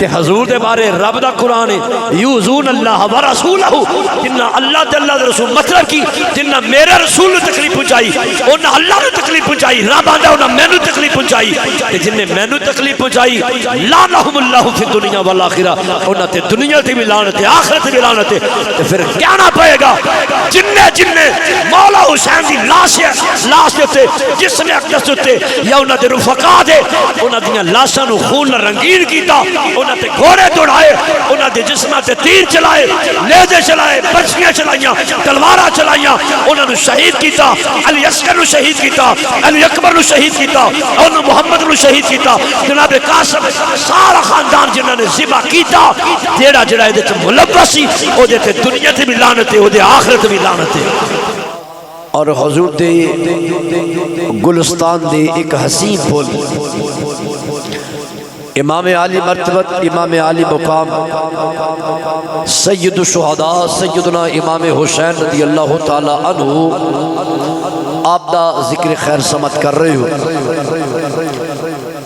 حضور دے بارے رب دا قرآن ہے یوزون اللہ و رسولہ جنہ اللہ تے اللہ دے رسول مطلب کی جنہ میرے رسول نے تکلیف پہنچائی انہاں اللہ نے تکلیف پہنچائی رب آندا انہاں میں نے تکلیف پہنچائی تے جن نے میں نے تکلیف پہنچائی لعنہم اللہ فی الدنیا والآخرہ انہاں تے دنیا تے بھی لعنت ہے آخرت تے بھی لعنت ہے تے پھر کہنا پڑے گا جن مولا حسین دی لاش تے جسم اقدس تے یا انہاں دے رفقا دے انہاں دیاں لاشاں نو خون رنگین کیتا انہاں تے گھوڑے دوڑائے انہاں دے جسماں تے تیر چلائے نیزے چلائے برچیاں چلائیاں تلواراں چلائیاں انہاں نو شہید کیتا علی اصغر نو شہید کیتا علی اکبر نو شہید کیتا انہاں محمد نو شہید کیتا جناب قاسم سارا خاندان جنہاں نے ذبح کیتا جیڑا اے تے ملوث سی او دے تے دنیا تے بھی لعنت ہے او دے آخرت بھی لعنت ہے۔ اور حضور دے گلستان دے ایک حسین پھول امام عالی مرتبت امام عالی مقام سید الشہداء سیدنا امام حسین رضی اللہ تعالی عنہ آپ دا ذکر خیر سمت کر رہے ہو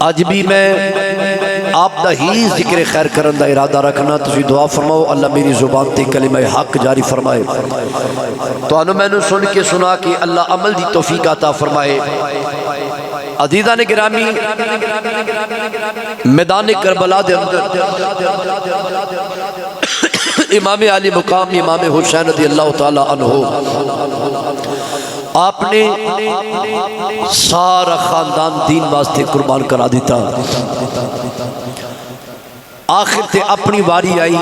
آج بھی میں آپ دا ہی ذکر خیر کرن دا ارادہ رکھنا تسی دعا فرماؤ اللہ میری زبان تے کلمہ حق جاری فرمائے تو انہوں میں نے سن کے سنا کہ اللہ عمل دی توفیق عطا فرمائے۔ عزیزان گرامی میدان کربلا دے اندر امام علی مقام امام حسین رضی اللہ تعالی عنہ آپ نے سارا خاندان دین واسطے قربان کرا دیتا آخر تے اپنی واری آئی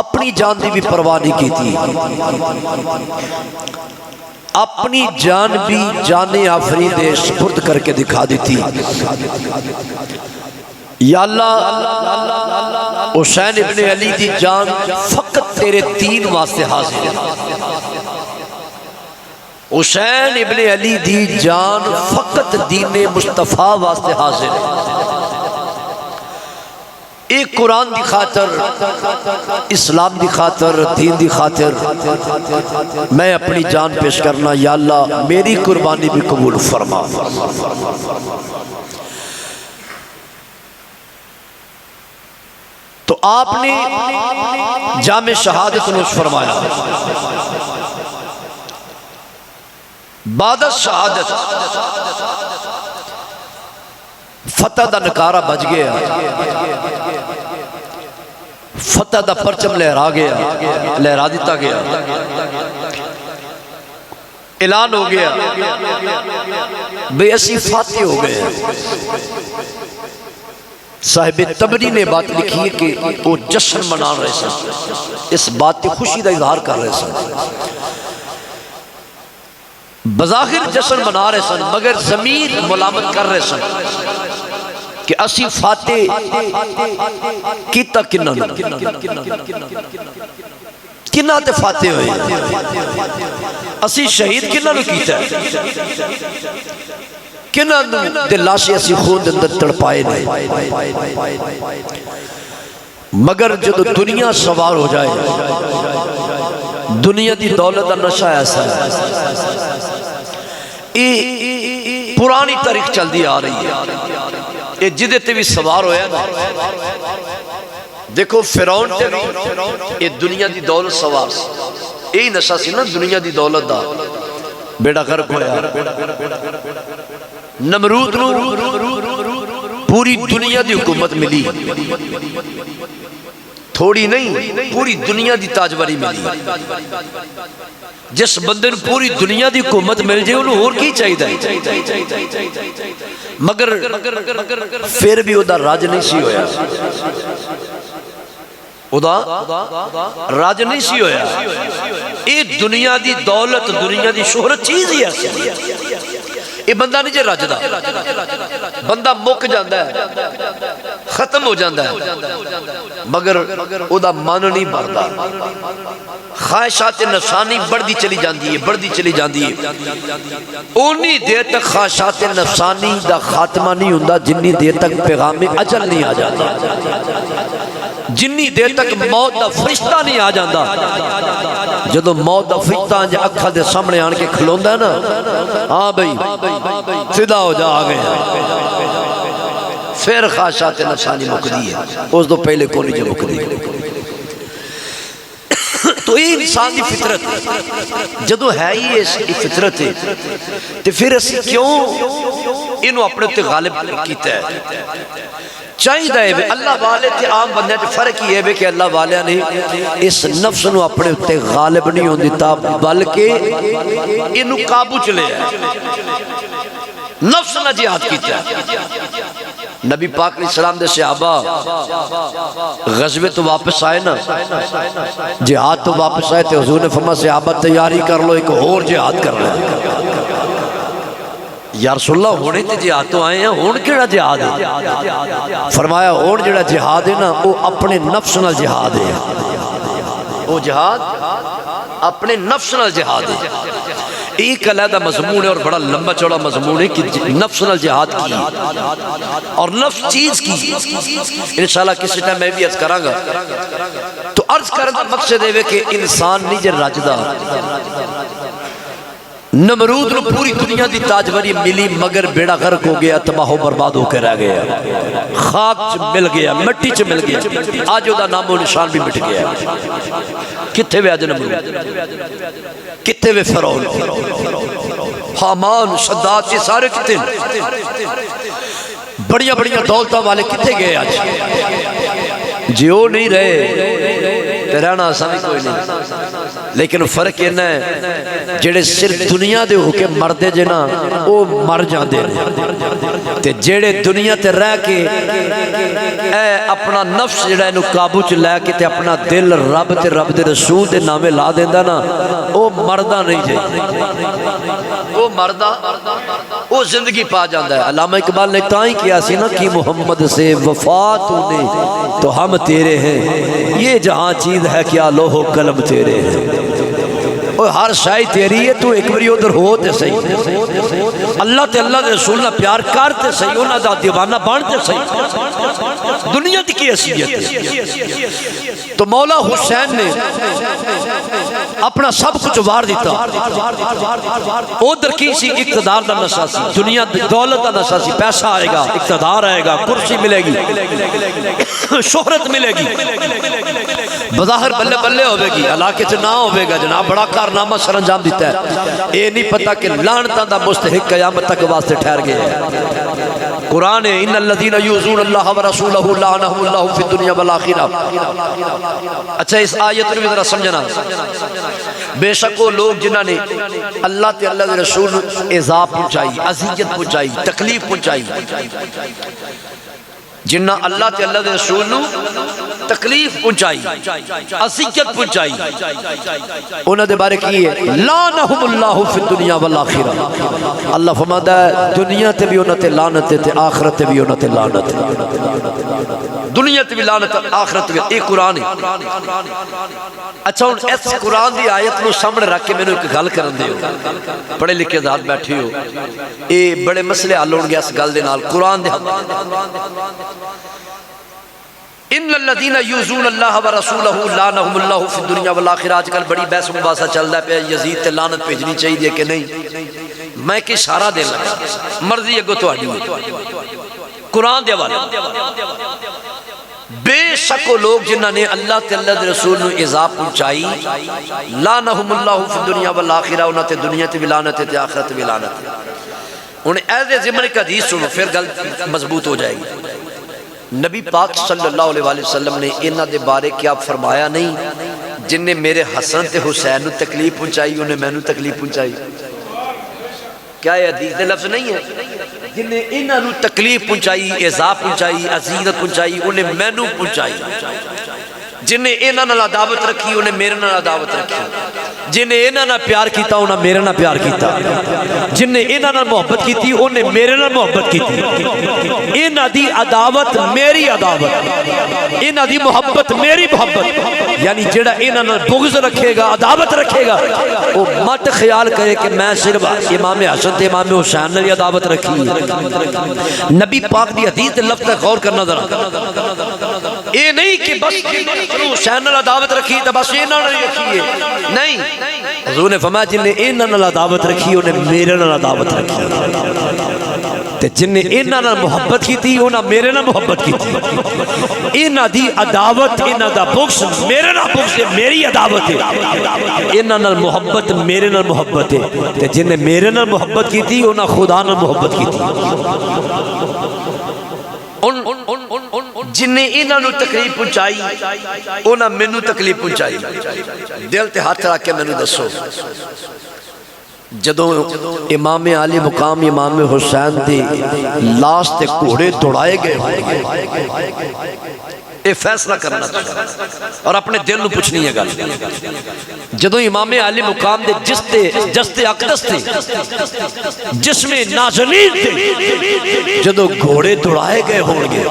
اپنی جان دی بھی پرواہ نہیں کی تھی اپنی جان بھی جان آفرید سپرد کر کے دکھا دیتی یا اللہ حسین ابن علی دی جان فقط تیرے دین واسطے حاضر ہے حسین ابن علی دی جان فقط دین مصطفیٰ واسطے حاضر ہے ایک قرآن دی خاطر اسلام دی خاطر دین دی خاطر میں اپنی جان پیش کرنا یا اللہ میری قربانی بھی قبول فرما۔ تو آپ نے جامع شہادت نوش فرمایا بعد شہادت فتح دا نکارہ بج گیا فتح دا پرچم لہرا گیا لہرا دیتا گیا اعلان ہو گیا بے اسی فاتح ہو گئے۔ صاحب تبری نے بات لکھی ہے کہ وہ جشن منا رہے سن اس بات کی خوشی دا اظہار کر رہے سن بظاہر جشن منا رہے سن مگر ضمیر ملامت کر رہے سن کہ اسی فاتح کیتا کنہ کنہ تے فاتح ہوئے اسی شہید کنہ نو کیتا ہے کنہ دے لاشے اسی خون دے اندر تڑپائے نہیں مگر جب دنیا سوار ہو جائے دنیا دی دولت دا نشہ ایسا ہے یہ پرانی تاریخ چل دی آ رہی ہے یہ جدے تے بھی سوار ہویا نا دیکھو فرعون تے بھی یہ دنیا دی دولت سوار سی یہی نشہ سی نا دنیا دی دولت دا بیڑا غرق ہویا نمرود نو پوری دنیا دی حکومت ملی تھوڑی نہیں پوری دنیا دی تاجواری ملی جس بندے پوری دنیا دی حکومت مل جائے انہوں اور کی چاہیے مگر پھر بھی ادھا راج نہیں سی ہویا ادھا راج نہیں سی ہویا اے دنیا دی دولت دنیا دی شہرت چیز ہی ہے یہ بندہ نہیں جے راج دا بندہ مک جاندہ ہے ختم ہو جاندہ ہے مگر او دا مان نہیں بڑھتا خواہشات نفسانی بڑھتی چلی جاندی ہے بڑھتی چلی جاندی ہے اونی دیر تک خواہشات نفسانی دا خاتمہ نہیں ہوندہ جنی دیر تک پیغام اجل نہیں آ جاتا جنی دیر تک موت دا فرشتہ نہیں آ جاندہ جدو موت دا فرشتہ آنجا اکھا دے سامنے آن کے کھلوندہ ہے نا ہاں بھئی فدا ہو جا آگئے پھر خواہشات نفسانی مکدی ہے، اس تو پہلے کو نہیں جو مکدی۔ تو یہ انسان دی فطرت ہے، جدو ہے ہی اس فطرت ہے تو پھر اسی کیوں انہوں اپنے تے غالب کیتا ہے؟ چاہیے ہے اللہ والے تے عام بندے تے فرق ہی ہے کہ اللہ والے نے اس نفس نو اپنے تے غالب نہیں ہون دیتا، بلکہ انہوں قابو چلے ہے، نفس نہ جہاد کیتا ہے۔ نبی پاک علیہ السلام دے صحابہ غزوے تو واپس آئے نا، جہاد تو واپس آئے تھے، حضور نے فرمایا صحابہ تیاری کر لو، ایک اور جہاد کر لو۔ یا رسول اللہ ہونے تے جہاد تو آئے ہیں، ہون کیڑا جہاد ہے؟ فرمایا ہون جڑا جہاد ہے نا وہ اپنے نفس نال جہاد ہے، وہ جہاد اپنے نفس نال جہاد ہے۔ ایک علیحدہ مضمون ہے اور بڑا لمبا چوڑا مضمون ہے کہ نفس نال جہاد کی اور نفس چیز کی، انشاءاللہ کسی ٹائم میں بھی عرض کراں گا۔ تو عرض کرنے کا مقصد ہے کہ انسان نہیں جے راجدہ، نمرود نے پوری دنیا دی تاجوری ملی مگر بیڑا غرق ہو گیا، تباہ و برباد ہو کے رہ گیا، خاک چ مل گیا، مٹی چ مل گیا، آج وہ دا نام و نشان بھی مٹ گیا۔ کتھے وے آج نمرود، کتھے وے فرعون، حامان، شداد، یہ سارے کتھے بڑیاں بڑیاں دولتوں والے کتھے گئے آج؟ جیو نہیں رہے تے رہنا آسان کوئی نہیں، لیکن فرق یہ ہے جڑے صرف دنیا دے ہو کے مردے جے نا وہ مر جاندے تے جڑے دنیا تے رہ کے اے اپنا نفس جڑا انہوں قابو چ لے کے تے اپنا دل رب تے رب دے رسول دے نامے لا دیندا نا وہ مردہ نہیں جائے، وہ مردہ وہ زندگی پا جاندہ ہے۔ علامہ اقبال نے تائیں کیا سی نا کہ محمد سے وفات نے تو ہم تیرے ہیں، یہ جہاں چیز ہے کیا لوح و قلم تیرے ہیں، ہر شائی تیری ہے، تو ایک بری ادھر ہوتے صحیح، اللہ تے اللہ دے رسول نہ پیار کرتے صحیح، انہاں دا دیوانہ بانتے صحیح، دنیا دی کی حیثیت ہے۔ تو مولا حسین نے اپنا سب کچھ وار دیتا، ادھر کی سی اقتدار دا نشہ سی، دنیا دولت دا نشہ سی، پیسہ آئے گا، اقتدار آئے گا، کرسی ملے گی، شہرت ملے گی، بظاہر بلے بلے ہوئے گی، علاقے سے نہ ہوئے گا، جناب بڑا کارنامہ سر انجام دیتا ہے، یہ نہیں پتا کہ لعنتاں دا مستحق قیامت تک واسطے ٹھہر گئے ہیں۔ قرآن ہے ان الذین یؤذون اللہ ورسولہ لعنہم اللہ فی الدنیا والآخرہ۔ اچھا اس آیت کو بھی ذرا سمجھنا، بے شک وہ لوگ جنہاں نے اللہ تے اللہ دے رسول ایذا پہنچائی، اذیت پہنچائی، تکلیف پہنچائی، جنہاں اللہ تے اللہ دے رسول نو تکلیف پہنچائی، اذیت پہنچائی، انہاں دے بارے کی ہے لعنہم اللہ فی الدنیا والآخرہ، اللہ فرماتا ہے دنیا تے بھی انہاں تے لعنت تے آخرت تے بھی انہاں تے لعنت، دنیا تے بھی لعنت آخرت بھی، ایک قرآن ہے۔ اچھا ان اس قرآن دی آیت نو سامنے رکھ کے میں نے ایک گل کرن دے ہو، پڑھے لکھے ذات بیٹھے ہو، اے بڑے مسئلے حل ہون گے اس گل دے نال، قرآن دے ان الذین یؤذون اللہ ورسولہ لعنہم اللہ فی الدنیا والآخرہ۔ آج کل بڑی بحث مباحثہ چل رہا ہے یزید تے لعنت بھیجنی چاہیے کہ نہیں، میں کہ اشارہ دے لگا، مرضی اگو تہاڈی، قرآن دے حوالے بے شک وہ لوگ جنہاں نے اللہ تے اللہ دے رسول نو ایذا پہنچائی، لعنہم اللہ فی الدنیا والآخرہ، انہاں تے دنیا تے بھی لعنت تے آخرت بھی لعنت۔ انہیں ایسے ضمن کا حدیث سنو پھر گل مضبوط ہو جائے گی۔ نبی پاک صلی اللہ علیہ وسلم نے انہاں دے بارے کیا فرمایا نہیں، جن نے میرے حسن تے حسین نو تکلیف پہنچائی انہیں میں نو تکلیف پہنچائی، کیا یہ حدیث دے لفظ نہیں ہے؟ جن نے انہاں نو تکلیف پہنچائی، ایذا پہنچائی، اذیت پہنچائی، انہیں میں نو پہنچائی، جن نے انہاں نال عداوت رکھی انہیں میرے نال عداوت رکھی، جن نے انہاں نال پیار کیتا انہیں میرے نال پیار کیتا، جن نے انہاں نال محبت کیتی انہیں میرے نال محبت کیتی، انہاں دی عداوت میری عداوت، انہاں دی محبت میری محبت، یعنی جڑا انہاں نال بغض رکھے گا عداوت رکھے گا وہ مت خیال کرے کہ میں صرف امام حسن تے امام حسین نے عداوت رکھی۔ نبی پاک دی حدیث تے لفظ غور کرنا ذرا، اے نہیں کہ بس حسین نے عداوت رکھی تو بس انہاں نے رکھی ہے، نہیں، حضور نے فرمایا جن نے انہاں نے عداوت رکھی انہیں میرے نے عداوت رکھی۔ تے جن نے انہاں نال محبت کیتی انہاں میرے نال محبت کیتی انہاں دی عداوت انہاں دا بغض میرے نال بغض ہے میری عداوت ہے انہاں نال محبت میرے نال محبت ہے تے جن نے میرے نال محبت کیتی انہاں خدا نال محبت کیتی جن نے انہاں نو تکلیف پہنچائی انہاں مینوں تکلیف پہنچائی دل تے ہاتھ رکھ کے مینوں دسو جدوں امام علی مقام امام حسین دی لاش تے گھوڑے دوڑائے گئے اے فیصلہ کرنا اور اپنے دل نو پوچھنی ہے گل جدوں امام علی مقام دے جستے اقدس تے جسم نازنین تے جدوں گھوڑے دوڑائے گئے ہون گے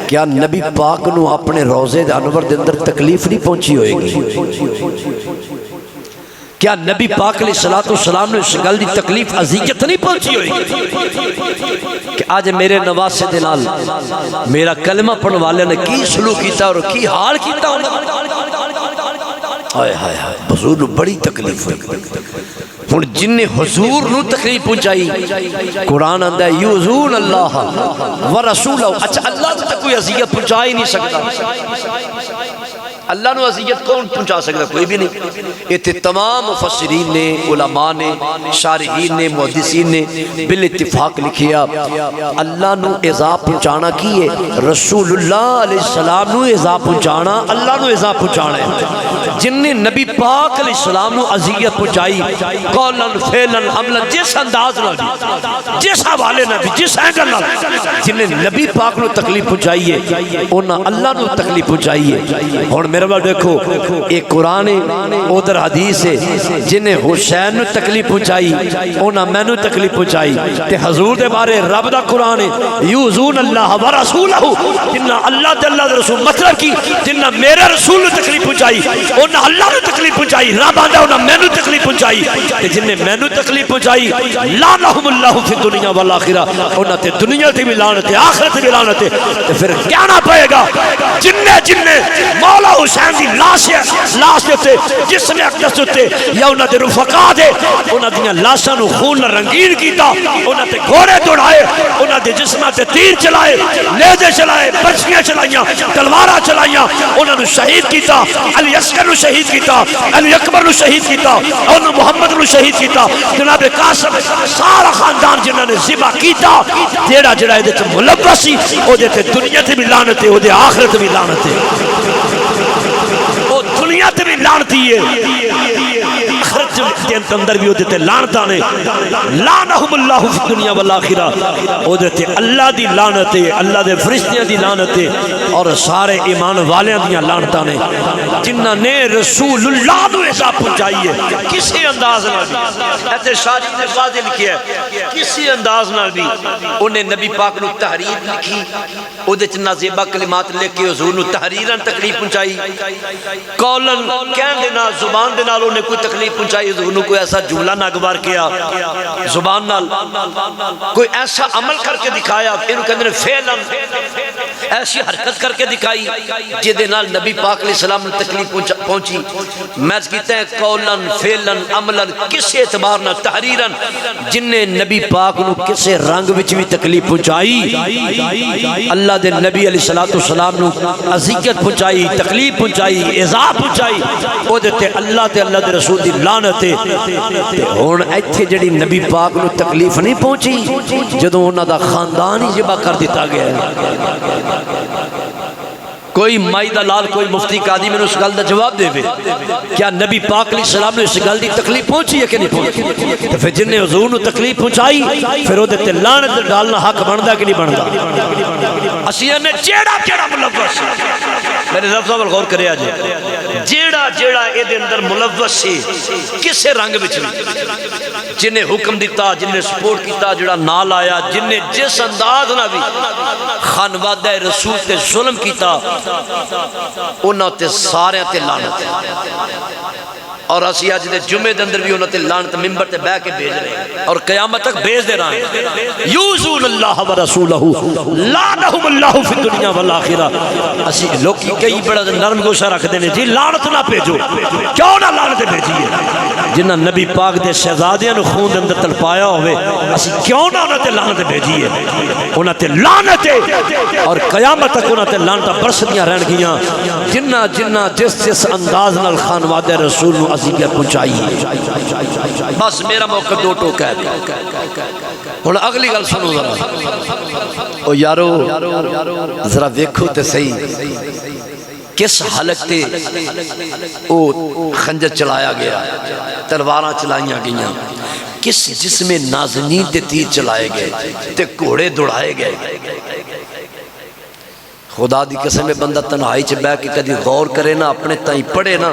کیا نبی پاک نو اپنے روضے انور دے اندر تکلیف نہیں پہنچی ہوئے گی کیا نبی پاک علیہ السلام نے اس گل دی تکلیف اذیت نہیں پہنچی ہوئی کہ آج میرے نواسے دے نال میرا کلمہ پڑھنے والے نے کی سلوک کیتا اور کی حال کیتا ہائے ہائے ہائے حضور نو بڑی تکلیف ہوئی ہن جن نے حضور نو تکلیف پہنچائی قرآن آندا ہے یؤذون اللہ ورسولہ اچھا اللہ تو کوئی اذیت پہنچا ہی نہیں سکتا اللہ نو اذیت کون پہنچا سکتا کوئی بھی نہیں یہ تمام مفسرین نے علماء نے شارحین نے محدثین نے بالاتفاق لکھیا اللہ نو ایذا پہنچانا کی ہے رسول اللہ علیہ السلام نو ایذا پہنچانا اللہ نو ایذا پہنچانا ہے جن نے نبی پاک علیہ السلام نو اذیت پہنچائی قولن فعلن عملن جس انداز نہ بھی جس حوالے نہ بھی جس اینگل نہ جن نے نبی پاک نو تکلیف پہنچائی ہے انہاں اللہ نو تکلیف پہنچائی ہے اور میرے بات دیکھو ایک قرآن ادھر حدیث ہے جن نے حسین نو تکلیف پہنچائی انہاں میں نو تکلیف پہنچائی تے حضور دے بارے رب دا قرآن ہے یؤذون اللہ ورسولہ جنہ اللہ تے اللہ دے رسول مطلب کی جنہ میرے رسول نو تکلیف پہنچائی انہاں اللہ نو تکلیف پہنچائی رب آندا انہاں میں نو تکلیف پہنچائی تے جن نے میں نو تکلیف پہنچائی لعنہم اللہ فی الدنیا والآخرہ انہاں تے دنیا تے بھی لعنت ہے آخرت بھی لعنت ہے تے پھر کیا نہ پائے گا جن نے مولا حسین دی لاش دے جسم اقدس تے یا انہاں دے رفقا دے انہاں دیاں لاشاں نو خون نال رنگین کیتا انہاں تے گھوڑے دوڑائے انہاں دے جسماں تے تیر چلائے نیزے چلائے برچیاں چلائیاں تلواراں چلائیاں انہاں نو شہید کیتا علی اصغر نو شہید کیتا علی اکبر نو شہید کیتا انہاں محمد نو شہید کیتا جناب قاسم سارا خاندان جنہاں نے ذبح کیتا جیڑا جڑا اے تے ملوث سی او دے تے دنیا تے بھی لعنت ہے او دے آخرت بھی لعنت ہے دنیا تے بھی لعنتی ہے آخرت کے اندر بھی ہوتے تھے لعنتاں نے لعنہم اللہ فی الدنیا والآخرہ ہوتے تھے اللہ دی لعنت ہے اللہ دے فرشتیاں دی لعنت ہے اور سارے ایمان والیاں دیاں لعنتاں نے جنہاں نے رسول اللہ نو ایسا پہنچائی ہے کسی انداز نہ بھی ایسے شاہد نے واضح لکھیا ہے کسی انداز نہ بھی انہیں نبی پاک نو تحریر لکھی او دے چنا زیبا کلمات لے کے حضور نو تحریراً تکلیف پہنچائی قولن کہن دینا زبان دینا انہیں کوئی تکلیف پہنچائی حضور نو کوئی ایسا جملہ ناگوار کیا زبان نال کوئی ایسا عمل کر کے دکھایا انہوں کہندے فعلاً ایسی حرکت کر کے دکھائی جدے نال نبی پاک علیہ السلام نے تکلیف پہنچی میچ کہتے ہیں قولن فعلاً عملاً کسی اعتبار نہ تحریراً جن نے نبی پاک نو کسے رنگ وچ بھی تکلیف پہنچائی اللہ دے نبی علیہ السلام نو اذیت پہنچائی تکلیف پہنچائی ایذا پہنچائی او دے اللہ تے اللہ دے رسول دی لعنت ہے ہن ایتھے جڑی نبی پاک نو تکلیف نہیں پہنچی جدوں انہاں دا خاندان ہی ذبح کر دتا گیا ہے کوئی مائی دا لال کوئی مفتی قاضی میں نے اس گل دا جواب دے کیا نبی پاک علیہ السلام نے اس گل دی تکلیف پہنچی ہے کہ نہیں پہنچی تو پھر جن نے حضور نو تکلیف پہنچائی پھر وہ دیتے لعنت ڈالنا حق بندا کہ نہیں بندا اسیہ نے جیڑا ملوث میرے لفظ پر غور کرے آجے جیڑا اے دے اندر ملوث سے کسے رنگ وچ جن نے حکم دیتا جن نے سپورٹ کیتا جڑا نال آیا جن نے جس انداز نہ بھی خانوادہ رسول تے ظلم کیتا انہاں تے سارے تے لعنت اور اسی اج دے جمعے دے اندر بھی انہاں تے لعنت ممبر تے بیٹھ کے بھیج رہے ہیں اور قیامت تک بھیج دے رہے ہیں یوزون اللہ ورسولہ لعنہم اللہ فی الدنیا والآخرہ اسی لوگ کئی بڑا نرم گوشہ رکھ دینے جی لعنت نہ بھیجو کیوں نہ لعنت بھیجیے جنہ نبی پاک دے شہزادیاں نو خون دے اندر تڑپایا ہوئے اسی کیوں نہ انہاں تے لعنت بھیجیے انہاں تے لعنت اور قیامت تک انہاں تے لعنت برسدیاں رہن گیاں جنہ جنہ جس انداز نال خانواد رسول نو عزیزیت پہنچائی بس میرا موقع دو ٹوکا ہے ہن اگلی گل سنو ذرا او یارو ذرا دیکھو تے صحیح کس حالت تے او خنجر چلایا گیا تلواراں چلائیاں گئیاں کس جسم نازنین تے تیر چلائے گئے تے گھوڑے دوڑائے گئے خدا دی قسم میں بندہ تنہائی چ بیٹھ کے کدی غور کرے نا اپنے تائیں پڑھے نا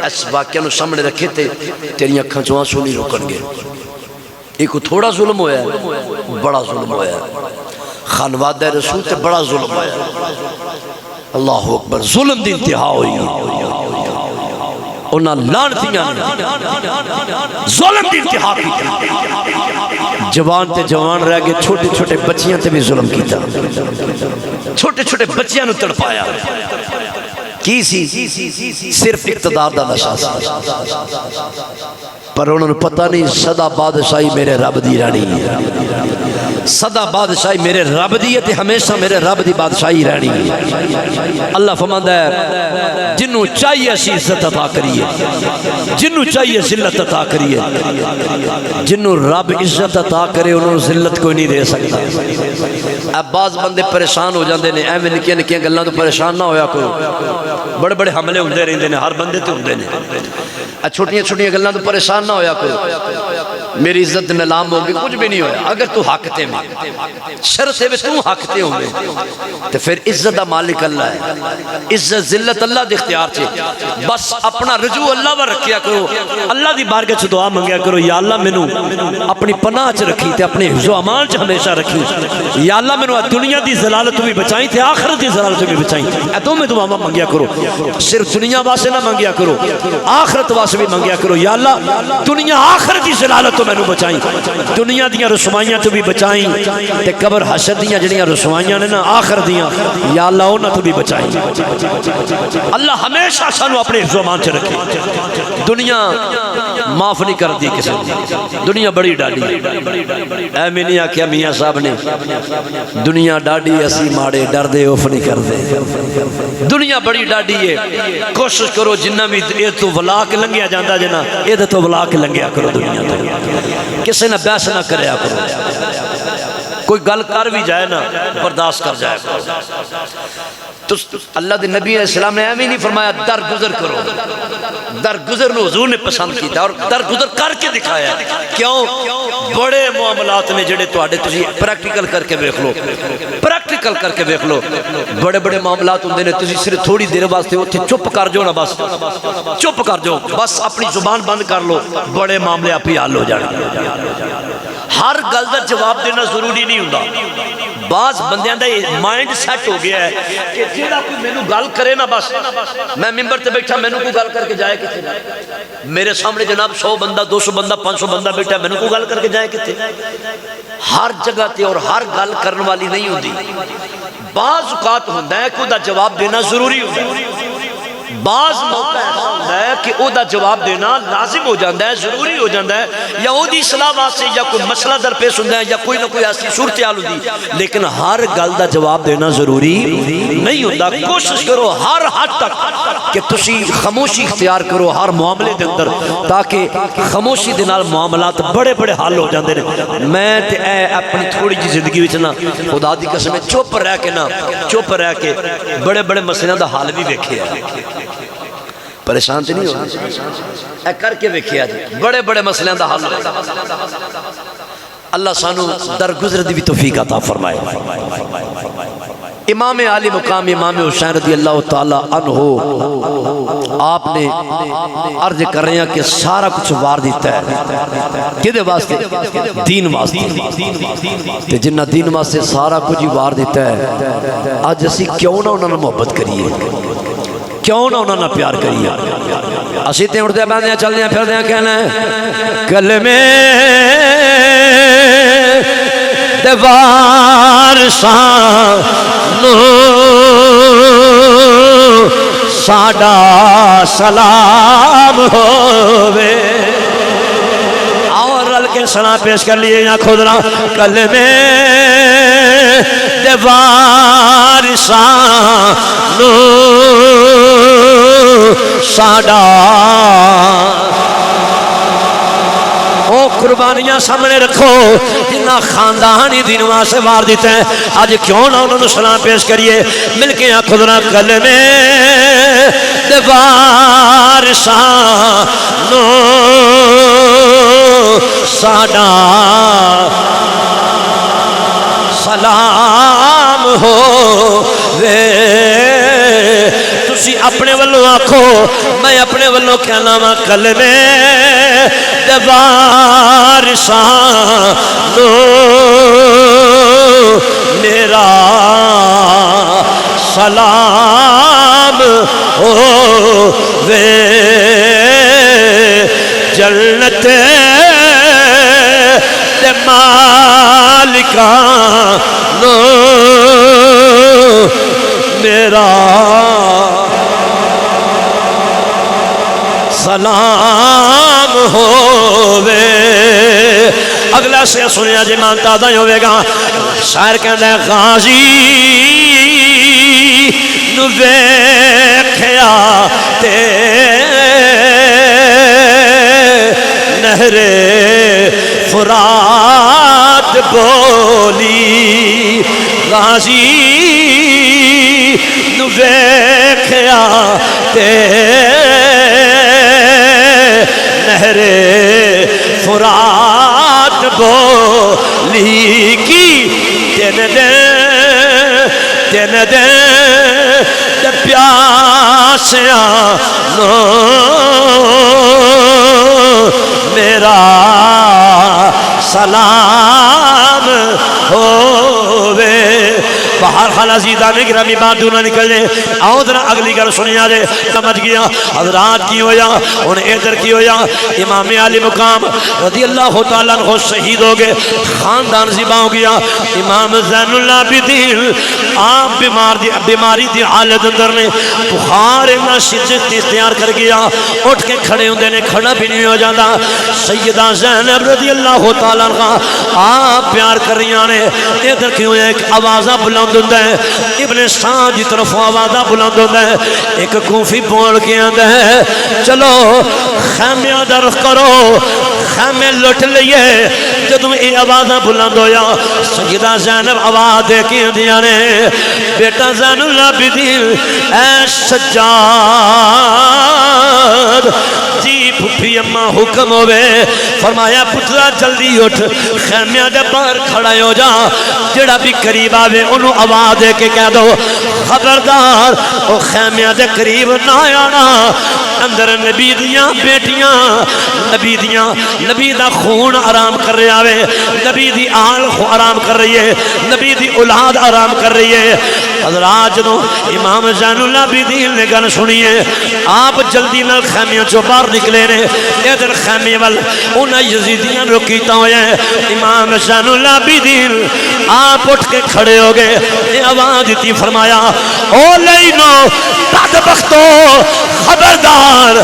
اس واقعہ نو سامنے رکھے تے تیری اکھاں چوں آنسو نہیں رکن گے ایک تھوڑا ظلم ہویا ہے بڑا ظلم ہویا ہے خانوادہ رسول تے بڑا ظلم ہویا ہے اللہ اکبر ظلم دی انتہا ہوئی انہاں لعنتیاں ظلم دی انتہا کی جوان تے جوان رہ گئے چھوٹے چھوٹے بچیاں تے بھی ظلم کیتا چھوٹے چھوٹے بچیاں نو تڑپایا کی سی صرف اقتدار دا نشہ سی پر انہوں نے پتہ نہیں صدا بادشاہی میرے رب دی رانی ہے صدا بادشاہی میرے رب دی ہے تے ہمیشہ میرے رب دی بادشاہی رانی ہے اللہ فرماندا ہے جنوں چاہیے اسی عزت عطا کریے جنوں چاہیے ذلت عطا کریے جنوں رب عزت عطا کرے انہوں ذلت کوئی نہیں دے سکتا اب بعض بندے پریشان ہو جاندے نے ایویں نکیاں نکیاں گلاں تو پریشان نہ ہویا کرو بڑے بڑے حملے ہوندے رہندے نے ہر بندے تے ہوندے نے چھوٹیاں چھوٹیاں گلاں تو پریشان نہ ہویا کرو میری عزت نیلام ہوگی کچھ بھی نہیں ہویا اگر تو حق تے میں شرط ہے تو حق تے ہوں تو پھر عزت دا مالک اللہ ہے عزت ذلت اللہ دے اختیار چھے بس اپنا رجوع اللہ ور رکھیا کرو اللہ دی بارگاہ چ دعا منگیا کرو یا اللہ مینوں اپنی پناہ چ رکھی تے اپنے حفظ و امان چ ہمیشہ رکھی یا اللہ مینوں دنیا دی ذلالت بھی بچائیں تے آخرت دی ذلالت بھی بچائیں اے تو میں دعا منگیا کرو صرف دنیا واسطے نہ منگیا کرو آخرت واسطے بھی منگیا کرو یا اللہ دنیا آخرت دی ذلالت تو مینوں بچائیں دنیا دیاں رسوائیاں تو بھی بچائیں تے قبر حشر دیاں جڑیاں رسوائیاں نے نا آخر دیاں یا اللہ انہاں تو بھی بچائیں اللہ ہمیشہ سانو اپنے حفظ و امان چ رکھے دنیا معاف نہیں کر دی کسی دنیا بڑی ڈاڈی اے میں نہیں آکھیا میاں صاحب نے دنیا ڈاڈی اسی ماڑے ڈر دے اوف نہیں کر دے دنیا بڑی ڈاڈی ہے کوشش کرو جنہ بھی اے تو ولا کے لنگیا جاندا جنا اے تو ولا کے لنگیا کرو دنیا تو کسی نہ بحث نہ کریا کرو کوئی گل کر بھی جائے نا برداشت کر جائے تو اللہ دے نبی علیہ السلام نے ایویں نہیں فرمایا درگزر کرو درگزر نو حضور نے پسند کیتا اور درگزر کر کے دکھایا کیوں بڑے معاملات نے جڑے تواڈے تسی پریکٹیکل کر کے دیکھ لو پریکٹیکل کر کے دیکھ لو بڑے بڑے معاملات ہوندے نے تسی صرف تھوڑی دیر واسطے اوتھے چپ کر جاؤ نا بس چپ کر جاؤ بس اپنی زبان بند کر لو بڑے معاملے آپ ہی حل ہو جان ہر گل دا جواب دینا ضروری نہیں ہوندا بعض بندیاں دا مائنڈ سیٹ ہو گیا ہے کہ جیڑا کوئی مینوں گل کرے نا بس میں ممبر تے بیٹھا مینوں کوئی گل کر کے جائے کتے میرے سامنے جناب 100 بندہ 200 بندہ 500 بندہ بیٹھا مینوں کوئی گل کر کے جائے کتے ہر جگہ تے اور ہر گل کرن والی نہیں ہوندی بعض اوقات ہوندا ہے کہ او دا جواب دینا ضروری ہوندا ہے بعض موقع ایسا ہوتا ہے کہ او دا جواب دینا لازم ہو جاتا ہے ضروری ہو جاتا ہے یا او دی اصلاح واسطے یا کوئی مسئلہ درپیش ہوتا ہے یا کوئی نہ کوئی ایسی صورتحال ہوتی لیکن ہر گل دا جواب دینا ضروری نہیں ہوتا کوشش کرو ہر حد تک کہ تسی خاموشی اختیار کرو ہر معاملے دے اندر تاکہ خاموشی دے نال معاملات بڑے بڑے حل ہو جاندے نے میں تے اے اپنی تھوڑی جی زندگی وچ نا خدا دی قسم چپ رہ کے نا چپ رہ کے بڑے بڑے مسئلے دا حل بھی ویکھیا پریشان تے نہیں ہو اے کر کے ویکھیا جی بڑے بڑے مسئلے دا حل اللہ سانو درگزر دی بھی توفیق عطا فرمائے امام عالی مقام امام حسین رضی اللہ تعالی عنہ آپ نے عرض کر رہے ہیں کہ سارا کچھ وار دیتا ہے کدے واسطے دین واسطے تے جنہ دین واسطے سارا کچھ وار دیتا ہے آج اسی کیوں نہ انہوں نے محبت کریے کیوں نہ انہوں نے پیار کریے اسی تے اٹھتے باندھے چلنے پھردے کہنا کلمے دیوار سانو ساڈا سلام ہووے اور رل کے سلام پیش کر لیے یا خود نہ کلمے دیوار سانو ساڈا او قربانیاں سامنے رکھو جنہ خاندانی دین واسطے وار دیتے ہیں آج کیوں نہ انہوں نے سلام پیش کریے مل کے خود نہ کلمے دیوار سانو ساڈا سلام ہووے تسی اپنے والوں آکھو میں اپنے والوں کہنا وا کلمے دیوار سانو میرا سلام ہووے جنت دے مالکاں نو میرا سلام ہووے اگلا سے سنیا جی مانتا دا ہوئے گا شاعر کہندہ ہے غازی نو ویکھیا تے نہر فرات بولی غازی نو ویکھیا تے نہر فرات بولی کی دن دے پیاسیاں نو میرا سلام ہووے باہر خالا زیدانی گرامی بات دونہ نکل جائے آؤ ذرا اگلی گل سنی آ جائے سمجھ گیا حضرات کی ہویا ان ادھر کی ہویا امام علی مقام رضی اللہ تعالیٰ عنہ شہید ہو گئے خاندان زبا ہو گیا امام زین العابدین آپ بیماری دی حالت اندر نے بخار اتنا شدت اختیار کر گیا اٹھ کے کھڑے ہوندے نے کھڑا بھی نہیں ہو جاتا سیدہ زینب رضی اللہ تعالیٰ عنہ آپ پیار کر رہی نے ادھر کی ہویا ایک آوازہ بلند ہوتا ہے ابن سعد کی طرف آوازہ بلند ہوتا ہے ایک کوفی بول کے آتا ہے چلو خیمہ در کرو خیمے لٹ لیے جدو یہ آوازہ بلند ہویا سیدہ زینب آواز دے کے دیا نے بیٹا زین العابدین اے سجاد جی پھپھی اماں حکم ہوئے فرمایا پترا جلدی اٹھ خیمیاں دے باہر کھڑا ہو جا جڑا بھی قریب آوے انہوں آواز دے کے کہہ دو خبردار او خیمیاں دے قریب نہ آنا اندر نبی دیاں بیٹیاں نبی دا خون آرام کر رہے آوے نبی دی آل آرام کر رہی ہے نبی دی اولاد آرام کر رہی ہے حضرات جدوں امام زین العابدین نے گل سنی ہے آپ جلدی نال خیمیاں چو باہر نکلے نے ادھر خیمے وال انہاں یزیدیاں رو کیتا ہویا ہے امام زین العابدین آپ اٹھ کے کھڑے ہو گئے یہ آواز دیتی فرمایا او لینو بدبختو خبردار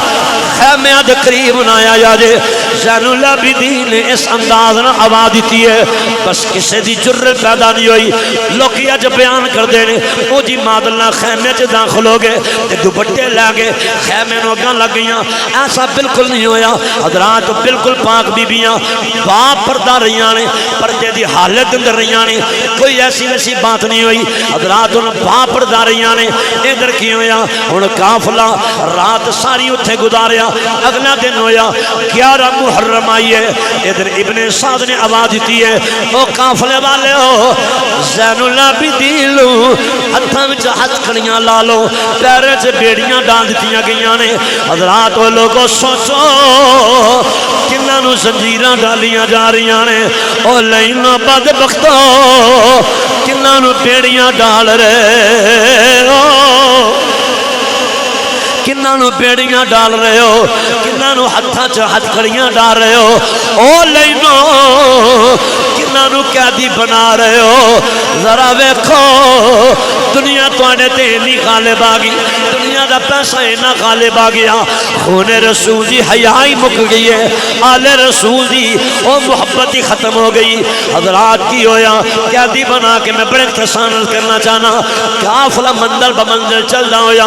خیمے دے قریب نہ آیا جے زین العابدین نے اس انداز نہ آواز دیتی ہے بس کسے دی جرت پیدا نہیں ہوئی لوگ اج بیان کر دینے او جی مادلہ خیمے چ داخل ہو گئے تے دوپٹے لے گئے خیمے نو اگاں لگ گئیاں ایسا بالکل نہیں ہویا حضرات بالکل پاک بیبیاں با پردہ رہیاں نے پردے دی حالت اندر رہیاں نے کوئی ایسی ویسی بات نہیں ہوئی حضرات ان با پردہ رہیاں نے ادھر کی ہویا ان قافلہ رات ساری اتھے گزاریا اگلا دن ہویا 11 محرم آئی ہے ادھر ابن سعد نے آواز دیتی ہے او قافلے والے ہو زین العابدین لو ہتھاں وچ ہتھ کھڑیاں لا لو پیرے چ بیڑیاں ڈال دتیاں گئیاں نے حضرات او لوگو سوچو کناں نو زنجیراں ڈالیاں جا رہیاں نے او لینا بدبختو کناں نو بیڑیاں ڈال رہے ہو کنہاں نو بیڑیاں ڈال رہے ہو کنہاں نو ہتھاں چ ہتھکڑیاں ڈال رہے ہو او لینو کنہاں نو قیدی بنا رہے ہو ذرا ویکھو دنیا تواڈے تے نہیں غالب آ گئی دنیا دا پیسہ اینا غالب آ گیا خون رسول دی حیا ہی مک گئی ہے آل رسول دی او محبت ہی ختم ہو گئی حضرات کی ہویا قیدی بنا کے میں بڑے اختصار کرنا چاہنا قافلہ منزل بمنزل چل رہا ہویا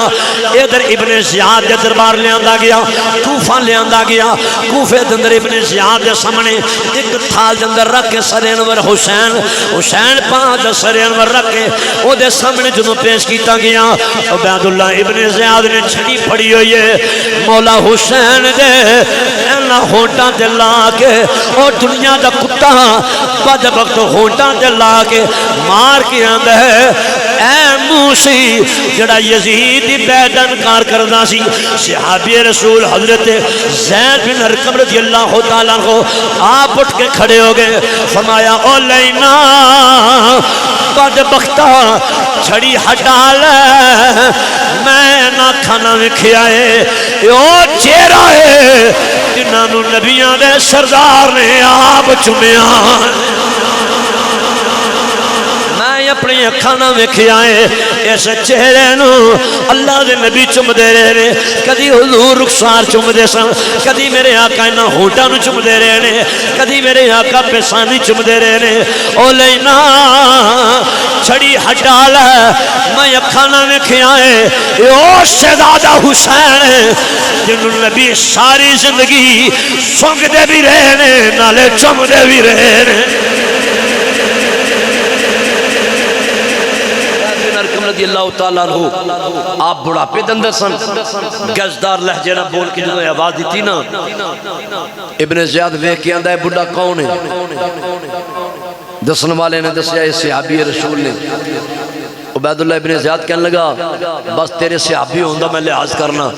ادھر ابن زیاد دے دربار لے آندا گیا کوفہ لے آندا گیا کوفے دے اندر ابن زیاد دے سامنے ایک تھال دے اندر رکھ کے سر انور حسین پاک دے سر انور رکھ کے او دے سامنے جدوں پیش کیتا گیا عبید اللہ ابن زیاد نے چھڑی پھڑی ہوئی ہے مولا حسین دے اینا ہونٹاں تے لا کے او دنیا دا کتا بد وقت ہونٹاں تے لا کے مار کے آندا ہے اے موسی جڑا یزید دی بیعت انکار کردا سی صحابی رسول حضرت زید بن ارقم رضی اللہ تعالیٰ عنہ آپ اٹھ کے کھڑے ہو گئے فرمایا او لینا بد بختہ چھڑی ہٹا لے میں نہ کھانا وکھیا ہے او چہرہ ہے جنہاں نو نبیاں دے سردار نے آپ چومیا اپنی اکھانا ویکھیا ہے اس چہرے نو اللہ دے نبی چم دے رہے نے کدی حضور رخسار چم دے سن کدی میرے آقا انہاں ہونٹاں نو چم دے رہے نے کدی میرے آقا پیشانی چم دے رہے نے او لینا چھڑی ہٹا لے میں اکھانا ویکھیا ہے او شہزادہ حسین ہے جنہوں نبی ساری زندگی سنگ دے بھی رہے نے نالے چم دے بھی رہے نے رضی اللہ تعالیٰ عنہ آپ بڑھاپے دندر سن گزدار لہجے نہ بول کے جنہوں نے آواز دیتی نا ابن زیاد ویکھ کے آندہ ہے بڑھا کون ہے دسن والے نے دسیا ہے صحابی رسول نے عبید اللہ ابن زیاد کہنے لگا بس تیرے صحابی ہوندہ میں لحاظ کرنا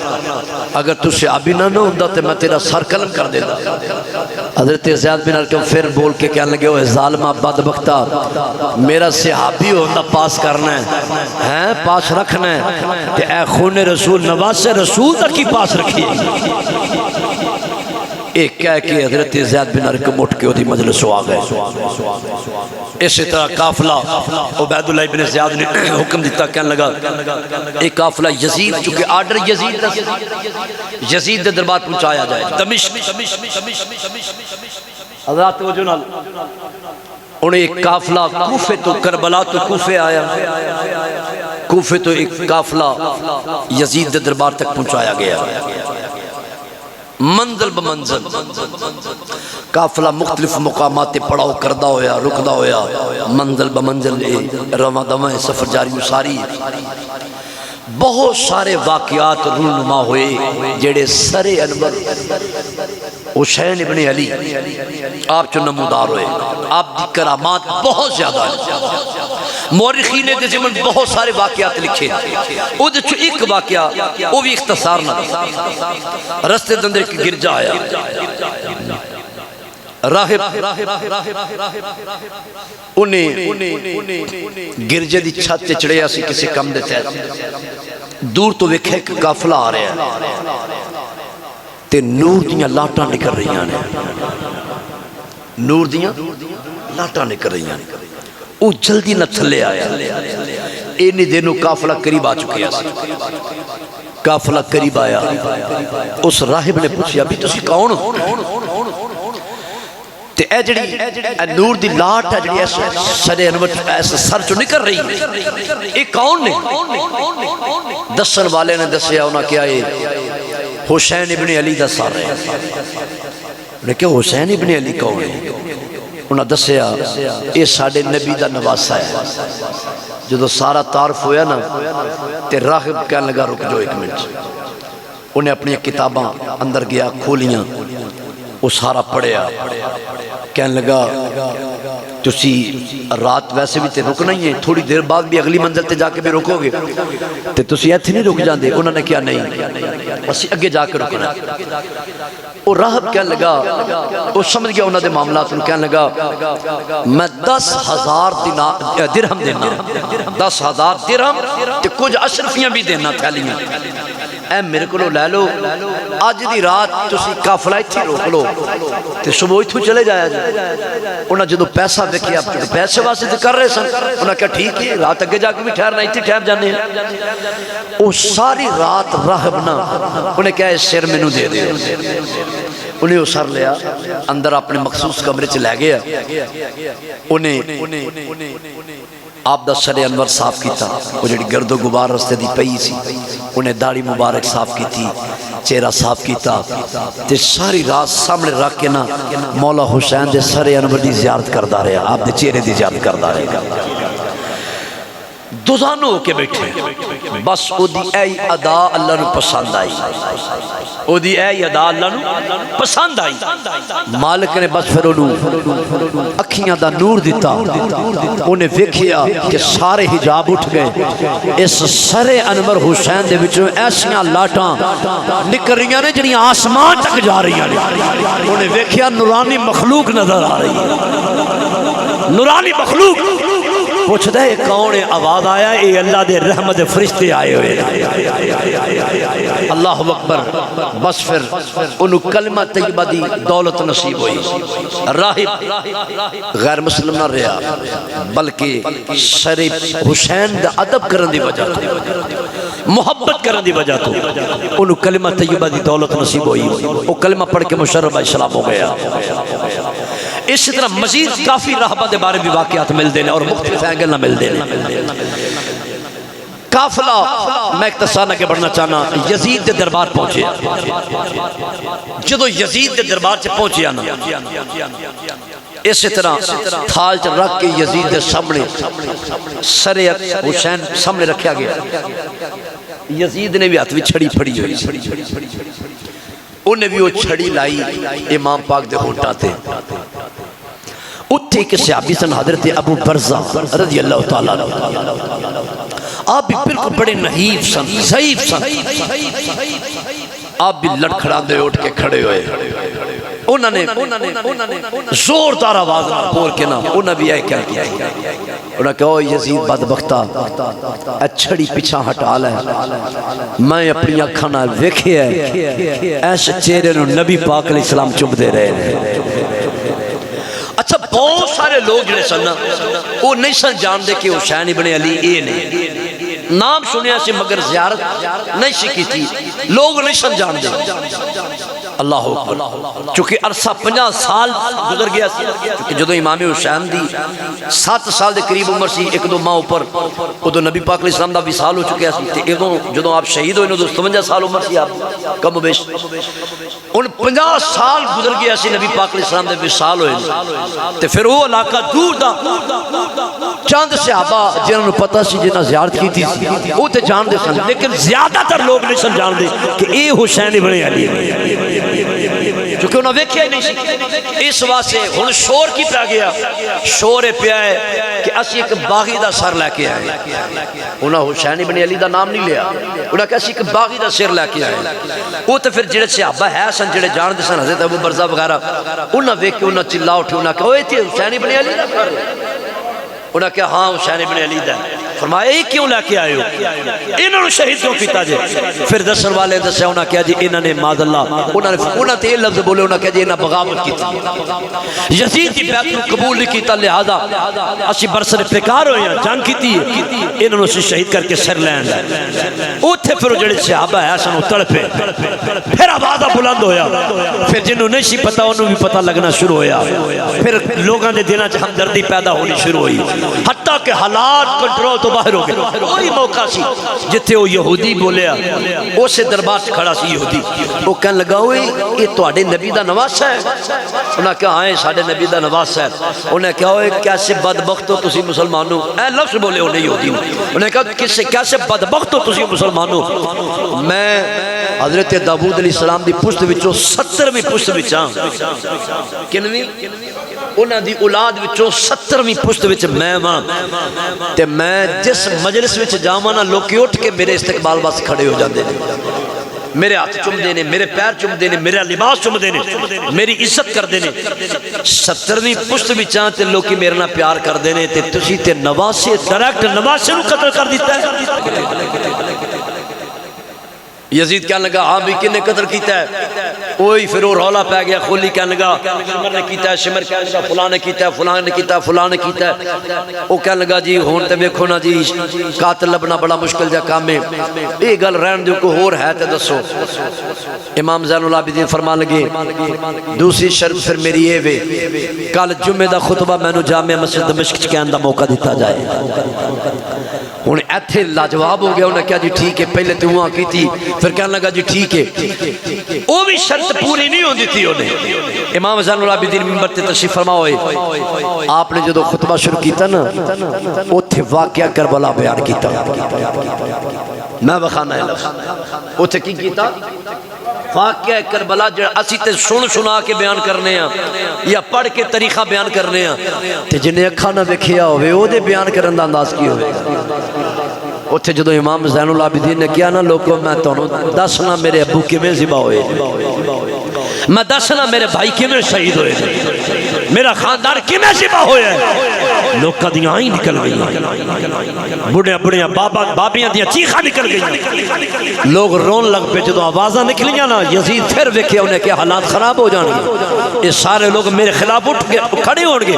اگر تو صحابی نہ ہوندہ تو میں تیرا سر قلم کر دیتا حضرت زیاد بن ارقم پھر بول کے کہنے لگے وہ ظالمہ بدبختہ میرا صحابی ہوندہ پاس کرنا ہے پاس رکھنا ہے کہ اے خون رسول نواز سے رسول تک ہی پاس رکھیے ایک کہہ کے حضرت زید بن ارقم اٹھ کے دی مجلس ہو آگئے اسی طرح قافلہ عبید اللہ ابن زیاد نے حکم دیتا کہنے لگا ایک قافلہ یزید چونکہ آرڈر یزید دے دربار پہنچایا جائے دمشق حضرات وجہ نال انہیں ایک قافلہ کوفے تو کربلا تو کوفے آیا کوفے تو ایک قافلہ یزید دے دربار تک پہنچایا گیا منزل بمنزل قافلہ مختلف مقامات پڑاؤ کردہ ہویا رکدہ ہویا منزل بمنزل رواں دواں سفر جاری ساری بہت سارے واقعات رونما ہوئے جڑے سر انور حسین ابن علی آپ چو نمودار ہوئے آپ دی کرامات بہت زیادہ ہیں مورخین نے زمن بہت سارے واقعات لکھے او دے چو ایک واقعہ وہ بھی اختصار نہ رستے دندر کی گرجا آیا راہب انہیں گرجے دی چھت تے چڑھے اسی کسی کم دے تحت دور تو ویکھے کہ قافلہ آ رہے ہیں تے نور دیاں لاٹاں نکل رہی ہیں نور دیاں لاٹاں نکل رہی ہیں او جلدی نہ تھلے آیا اینی دنوں قافلہ قریب آ چکے ہیں قافلہ قریب آیا اس راہب نے پوچھا ابھی تسی کون ہو تے اے جڑی نور دی لاٹ ہے جڑی سر انور ایسا سر چو نکل رہی ہے ایک کون نے دسن والے نے دسیا انہاں کیا ہے حسین ابن علی دا سر ہے انہیں کہا حسین ابن علی کون ہے انہاں دسیا یہ ساڑھے نبی دا نواسا ہے جدو سارا تعارف ہویا نا تے راغب کہنے لگا رک جو ایک منٹ انہیں اپنی کتاباں اندر گیا کھولیاں وہ سارا پڑھیا کہنے لگا تسی رات ویسے بھی تے رکنا ہی ہے تھوڑی دیر بعد بھی اگلی منزل تے جا کے بھی رکو گے تے تسی ایتھے نہیں رک جاندے انہوں نے کیا نہیں بس اگے جا کے رکنا وہ راہب کہنے لگا وہ سمجھ گیا انہوں نے معاملات ان کہنے لگا میں 10,000 درہم دینا 10,000 درہم تے کچھ اشرفیاں بھی دینا تھیلیاں اے میرے کو لے لو اج دی رات تسی قافلہ ایتھے روک لو تے صبح ایتھوں چلے جایا جائے. انہاں جدوں پیسہ ویکھیا پیسے واسطے تے کر رہے سن انہاں کہا ٹھیک ہے رات اگے جا کے بھی ٹھہرنا ایتھے ٹھہر جانے ہیں. او ساری رات راہب نہ انہیں کہا سر مینوں دے دے. انہیں وہ سر لیا اندر اپنے مخصوص کمرے چ لے گیا. انہیں آپ دا سر انور صاف کیتا وہ جڑی گرد و غبار رستے دی پئی سی انہیں داڑھی مبارک صاف کیتی چہرہ صاف کیتا تے ساری رات سامنے رکھ کے نا مولا حسین دے سر انور دی زیارت کردا رہا آپ دے چہرے دی زیارت کردا رہا. دوزانو ہو کے بیٹھے بس او دی اے ادا اللہ نو پسند آئی. او دی اے ادا اللہ نو پسند آئی. مالک نے بس پھر انہوں اکھیاں دا نور دیتا. انہیں ویکھیا کہ سارے حجاب اٹھ گئے. اس سر انور حسین دے وچوں ایسیاں لاٹاں نکل رہی ہیں جنہیں آسمان تک جا رہی ہیں. انہیں ویکھیا نورانی مخلوق نظر آ رہی ہے. نورانی مخلوق پوچھ دے کون آواز آیا اے اللہ دے رحمت فرشتے آئے ہوئے. اللہ اکبر. بس پھر انہوں کلمہ طیبہ دی دولت نصیب ہوئی. راہب غیر مسلم نہ رہا بلکہ سر حسین دا ادب کرن دی وجہ تو محبت کرن دی وجہ تو انہوں کلمہ طیبہ دی دولت نصیب ہوئی. وہ کلمہ پڑھ کے مشرف اسلام ہو گیا. اس طرح مزید کافی راہبہ دے بارے بھی واقعات مل دینے اور مختلف اینگل نہ مل دینے. قافلہ میں اختصار نہ کے بڑھنا چاہنا یزید دے دربار پہنچے. جدو یزید دے دربار سے پہنچے آنا اسی طرح تھال چ رکھ کے یزید دے سامنے سر حسین سامنے رکھا گیا. یزید نے بھی ہاتھ بھی چھڑی پھڑی ہوئی. انہیں بھی وہ چھڑی لائی امام پاک دے ہونٹا تھے. اتھے کے صحابی سن حضرت ابو برزہ رضی اللہ تعالیٰ آپ بھی بالکل بڑے نحیف سن ضعیف سن. آپ بھی لڑکھڑا دے اٹھ کے کھڑے ہوئے. انہوں نے زوردار آواز بول کے نا انہوں بھی آئے کیا کیا. انہوں نے کہا او یزید بدبختہ چھڑی پیچھا ہٹا لے میں اپنی اکھاں نال ویکھیا ہے ایسے چہرے نو نبی پاک علیہ السلام چپ دے رہے ہیں. اچھا بہت سارے لوگ جڑے سن وہ نہیں سن جان دے کہ حسین ابن علی اے نے نام سنیا سے مگر زیارت نہیں سکی تھی. لوگ نہیں سن جان دے. اللہ اکبر. چونکہ عرصہ 50 سال گزر گیا سی. چونکہ جدو امام حسین دی 7 سال دے قریب عمر سی 1-2 ماہ اوپر ادو نبی پاک علیہ السلام دا وصال ہو چکے سی. جدو آپ شہید ہوئے 57 سال عمر سی آپ کم و بیش. ان 50 سال گزر گیا سی نبی پاک علیہ السلام دے وصال ہوئے. تے پھر وہ علاقہ دور دا چاند صحابہ جنہوں نے پتہ سی جنہاں زیارت کی تھی وہ تے جان دے سن لیکن زیادہ تر لوگ نہیں سن جان دے کہ اے حسین ابن علی چونکہ انہوں نے ویکھیا ہی نہیں سی. اس واسطے ہن شور کی پہ گیا. شور پیا ہے کہ اسی ایک باغی دا سر لے کے آئے. انہوں نے حسین ابن علی دا نام نہیں لیا. انہوں نے کہا اسی ایک باغی دا سر لے کے آئے. وہ تو پھر جڑے صحابہ ہے سن جڑے جان دے سن حضرت ابو برزہ وغیرہ انہوں نے ویکھ کے انہوں نے چلا اٹھے. انہوں نے کہا اوے تے حسین ابن علی دا گھر. انہوں نے کہا ہاں حسین ابن علی دا. فرمایا یہ کیوں لے کے آئے ہو انہوں نے شہید کیوں کیتا جے. پھر دسن والے دسیا انہوں نے کہا جی انہوں نے ماذ اللہ انہوں نے تے لفظ بولے. انہوں نے کہا جی انہوں نے بغاوت کی تھی یزید کی بیعت کو قبول نہیں کیتا لہذا اسی برسر پیکار ہوئے ہیں جنگ کی تھی انہوں نے اسے شہید کر کے سر لین لائے. اوتھے پھر جڑے صحابہ ہے سن تڑپے. پھر آوازہ بلند ہویا. پھر جنہوں نہیں سی پتا انہوں بھی پتا لگنا شروع ہویا. پھر لوگاں دے دینا چ ہمدردی پیدا ہونی شروع ہوئی حتیٰ کہ حالات کنٹرول تو باہر ہو گئے. وہی موقع سی جتھے وہ یہودی بولیا اسے دربار سے کھڑا سی یہودی. وہ کہنے لگا ہوئے یہ تواڈے نبی دا نواسا ہے. انہوں نے کہا ہاں ساڈے نبی دا نواسا ہے. انہوں نے کہا ہوئے کیسے بدبخت ہو تسی مسلمانوں. اے لفظ بولے انہیں یہودی نے. انہوں نے کہا کیسے بدبخت ہو تسی مسلمانوں. میں حضرت داؤد علیہ السلام دی پشت وچوں 70ویں پشت وچاں کنویں انہاں دی اولاد وچوں 70ویں پشت وچ میں ماں تے میں جس مجلس وچ جاواں نا لوگ اٹھ کے میرے استقبال واسطے کھڑے ہو جاندے نے. میرے ہاتھ چم دینے میرے پیر چم دینے میرا لباس چم دینے میری عزت کر دینے. 70ویں پشت وچاں تے لوگ میرے نال پیار کر دینے تے تسی تے نواسے ڈائریکٹ نواسے نو قتل کر دیتا ہے. یزید کہنے لگا ہاں بھی کنے قتل کیتا ہے؟ وہی پھر وہ رولا پہ گیا، خلی کہنے لگا شمر نے کیتا ہے، شمر کہنے لگا فلاں نے کیتا ہے، فلاں نے کیتا ہے، فلاں نے کیتا ہے۔ وہ کہنے لگا جی ہون تے ویکھو نا جی قاتل لبنا بڑا مشکل جا کام ہے، یہ گل رہن دیو کوئی ہور ہے تے دسو۔ امام زین العابدین فرمان لگے دوسری شرط پھر میری یہ وے، کل جمعہ دا خطبہ میں نو جامع مسجد دمشق چ کہن دا موقع دیتا جائے۔ ہن ایتھے لاجواب ہو گیا، انہیں کہا جی ٹھیک ہے، پہلے تو وہاں کی تھی، پھر کہنے لگا جی ٹھیک ہے۔ وہ بھی شرط پوری نہیں ہوندی تھی انہیں۔ امام زین العابدین منبر تے تشریف فرما ہوئے، آپ نے جدو خطبہ شروع کیتا نا اوتھے واقعہ کربلا بیان کیتا، میں بخانا ہے لفظ اوتھے کی کیتا واقعہ کربلا جڑا اسی تے سنا کے بیان کرنے ہیں یا پڑھ کے طریقہ بیان کرنے ہیں، تے جنہیں اکھا نہ ویکھیا ہوئے او دے بیان کرن دا انداز کی ہوئے۔ اتھے جدو امام زین العابدین نے کیا نا لوگوں میں تو دسنا میرے ابو کیویں ذبح ہوئے، میں دسنا میرے بھائی کیویں شہید ہوئے، میرا خاندان کیویں ذبح ہوئے، لوگ کدیاں آئی نکل گئی، بڑھے بڑھے بابیاں دیاں چیخاں نکل گئی، لوگ رون لگ پہ جدو آوازاں نکلیاں نا یزید پھر ویکھے انہیں کہ حالات خراب ہو جان گے، یہ سارے لوگ میرے خلاف اٹھ گئے کھڑے ہون گے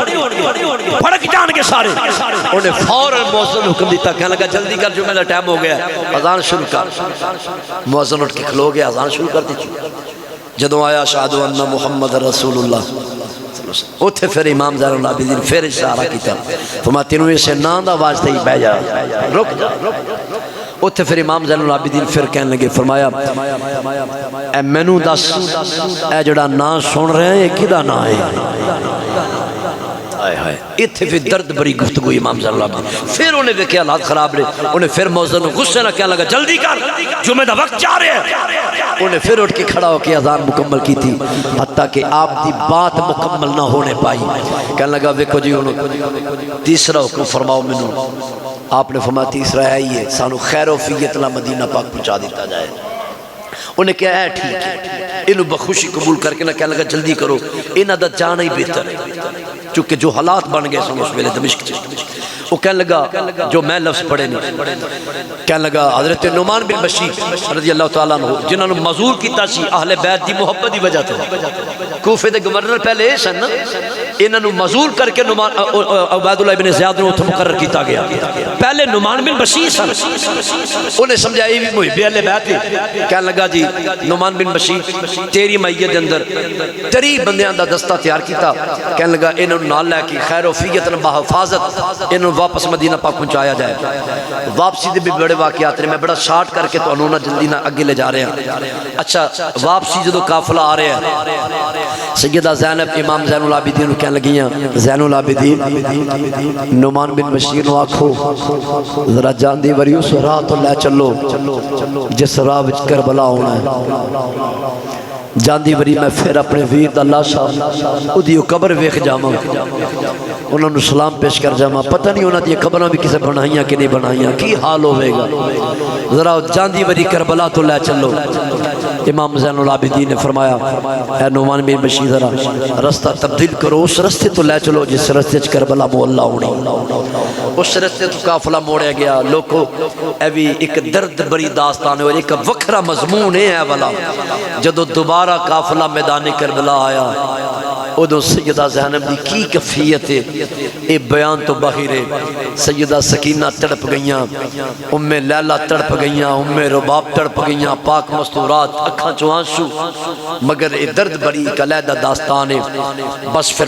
پھڑک جان گے سارے۔ انہیں فوراً مؤذن حکم دیتا، کہنے لگا جلدی کر جمعہ دا ٹائم ہو گیا، اذان شروع کر۔ مؤذن اٹھ کے کھلو گیا، اذان شروع کر دی۔ جدو آیا اشہد ان محمد رسول اللہ، اتھے پھر امام زین العابدین پھر اشارہ کیتا، فرمایا تینوں اسے نام دا واسطے ہی بہ جا، رک جا۔ اتھے پھر امام زین العابدین پھر کہنے لگے، فرمایا اے مینوں دس اے جڑا نام سن رہے ہیں یہ کدا نام ہے؟ اتھے پھر درد بری گفتگو امام زین العابدین، پھر انہیں دیکھے حالات خراب رہے، انہیں پھر موذن غصے نہ کہنے لگا جلدی کر جمعہ دا وقت جا رہے ہیں۔ انہیں پھر اٹھ کے کھڑا ہو کے اذان مکمل کی تھی، حتیٰ کہ آپ دی بات مکمل نہ ہونے پائی۔ کہنے لگا ویکھو جی انہوں تیسرا حکم فرماؤ منو، آپ نے فرمایا تیسرا ہے یہ سانو خیر و فیت نہ مدینہ پاک پہنچا دیتا جائے۔ انہیں کہا ہے ٹھیک ہے، انہوں بخوشی قبول کر کے نہ کہنے لگا جلدی کرو، انہاں دا جانا ہی بہتر ہے، چونکہ جو حالات بن گئے سن اس ویلے دمشق چ۔ وہ کہنے لگا جو میں لفظ پڑھے نہیں، کہنے لگا حضرت نعمان بن بشیر رضی اللہ تعالیٰ عنہ جنہوں نے مزور کیتا سی اہل بیت دی محبت دی وجہ تو، کوفے دے گورنر پہلے سن نا، انہوں نے مزور کر کے عبید اللہ بن زیاد نے اتھے مقرر کیتا گیا، پہلے نعمان بن بشیر سن، انہیں سمجھا یہ بھی محب اہل بیت ہے۔ کہنے لگا جی نعمان بن بشیر تیری میت دے اندر 30 بندیاں دا دستہ تیار کیتا، کہنے لگا انہوں نے نال لے کے خیر و فیت بحفاظت انہوں واپس مدینہ پاک پہنچایا جائے۔ واپسی دے بھی بڑے واقعات نے، میں بڑا شارٹ کر کے تو انہوں نے جلدی نہ اگے لے جا رہے ہیں۔ اچھا واپسی جدو قافلہ آ رہے ہیں، سیدہ زینب امام زین العابدین کہنے لگیاں زین العابدین نعمان بن بشیر نو آکھو ذرا جان دی وری اس راہ تو لے چلو جس راہ وچ کربلا ہونا ہے، جاندی وری میں پھر اپنے ویر دا لاشا ادھیو قبر ویکھ جاواں، انہوں نے سلام پیش کر جاواں، پتہ نہیں انہوں نے قبراں بھی کسے بنائیاں کہ نہیں بنائیاں، کی حال ہوئے گا، ذرا جاندی وری کربلا تو لے چلو۔ امام زین العابدین نے فرمایا اے نعمان بن بشیر ذرا رستہ تبدیل کرو، اس رستے تو لے چلو جس رستے چ کربلا مولا ہونی۔ اس رستے تو قافلہ موڑیا گیا۔ لوگوں اے بھی ایک درد بری داستان ہے اور ایک وکھرا مضمون ہے والا، جدو دوبارہ قافلہ میدان کربلا آیا ادو سیدہ زینب دی کی کفیت ہے، اے بیان تو باہر ہے۔ سیدہ سکینہ تڑپ گئیاں، ام لیلہ تڑپ گئیاں، ام رباب تڑپ گئیاں، پاک مستورات اکھاں چو آنسو، مگر اے درد بری کلیدہ داستان ہے۔ بس پھر